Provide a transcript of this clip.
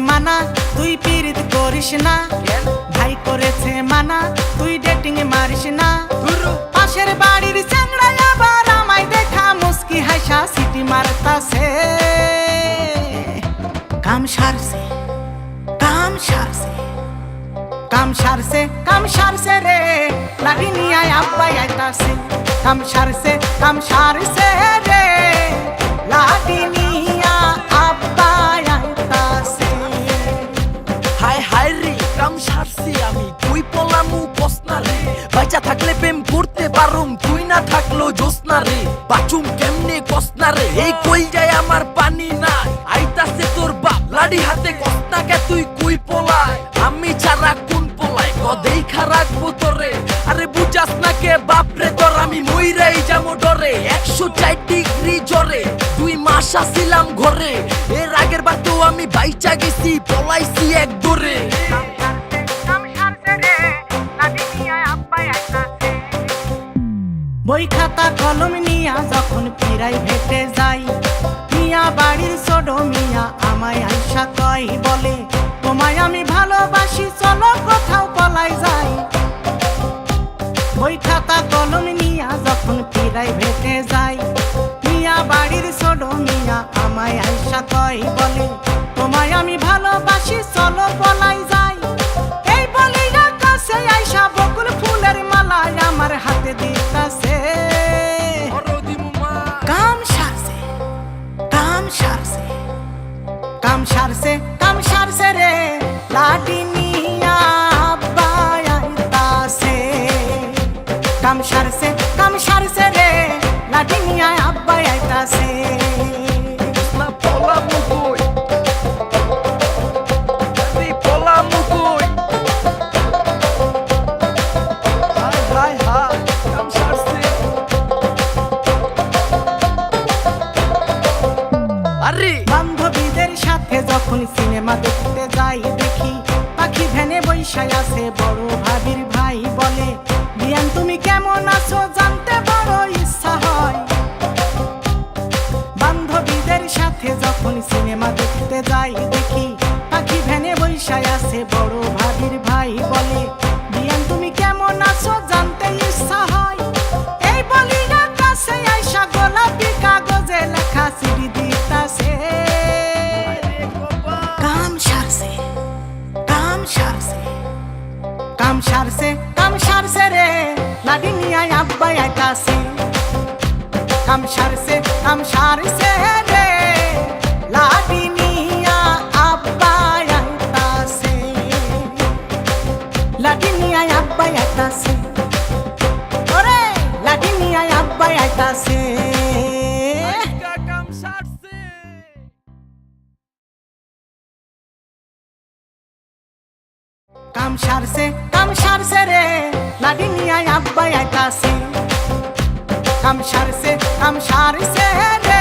মানা তুই পীড়িত করিস না, ভাই করেছে মানা তুই ডেটিং মারিস না। পাশের বাড়ির চ্যাংড়া আবার আমায় দেখা মুস্কি হাসা সিটি মারতাছে। কাম সারছে কাম সারছে কাম সারছে কাম সারছে রে, লাঠি নিয়ে আব্বাই আইতাছে। কাম সারছে রে, লাঠি নিয়ে আব্বাই আইতাছে। হায় হায় রে কাম সারছি আমি, তুই পলামু কসনা রে। বাইচা থাকলে প্রেম করতে পারুম, তুই না থাকলো জোসনা রে। বাচুম কেমনে কসনা রে, এই কই যায় আমার পানি নাই। আইতাছে তোর বাপ লাড়ি হাতে, কসনাকে তুই কুই পলায়। আমি ছাড়া কোন পলায় দেখা রাখবো তোরে। আরে বুঝাস না কে বাপরে তোর, আমি মইরাই যাবো ডরে। 104 ডিগ্রি জ্বরে 2 মাস আসিলাম ঘরে। এর আগের বার তো আমি বাইচা গেছি, পলাইছি এক দরে। বই খাতা কলম নিয়া যখন প্রাইভেটে যাই, মিয়া বাড়ির ছোট মিয়া আমায় আইসা কয় বলে, তোমায় আমি ভালোবাসি চলো কোথাও পলাই যাই। বই খাতা কলম নিয়া যখন প্রাইভেটে যাই, মিয়া বাড়ির ছোট মিয়া আমায় আইসা কয় বলে, তোমায় আমি ভালোবাসি চলো পলাই যাই। এই বলি কাছে আইসা বকুল ফুলের মালা আমার হাতে দিতাছে। কাম সারছে কাম সারছে কাম সারছে কাম সারছে রে, লাঠি নিয়া আব্বাই আইতাছে। কাম সারছে রে, লাঠি নিয়া আব্বাই আইতাছে। বান্ধবীদের সাথে যখন সিনেমা দেখতে যাই, দেখি পাখি ভ্যানে বৈশায় আছে বড় ভাবির ভাই বলে, বিয়ান তুমি কেমন আছো জানতে বড় ইচ্ছা হয়। বান্ধবীদের সাথে যখন সিনেমা দেখতে যাই, দেখি পাখি ভ্যানে বৈশায় আছে বড় ভাবির ভাই বলে, বিয়ান তুমি কেমন আছো জানতে ইচ্ছা হয়। এই বলি কাছে আইসা গোলাপি কাগজে লেখা চিঠি দিতাছে। কাম সারছে কাম সারছে রে, লাঠি নিয়ে আব্বাই আইতাছে। কাম সারছে রে, লাঠি নিয়ে আব্বাই আইতাছে। লাঠি নিয়ে আব্বাই আইতাছে, ওরে লাঠি নিয়ে আব্বাই আইতাছে। কাম সারছে রে, লাঠি নিয়ে আব্বাই আইতাছে। কাম সারছে রে।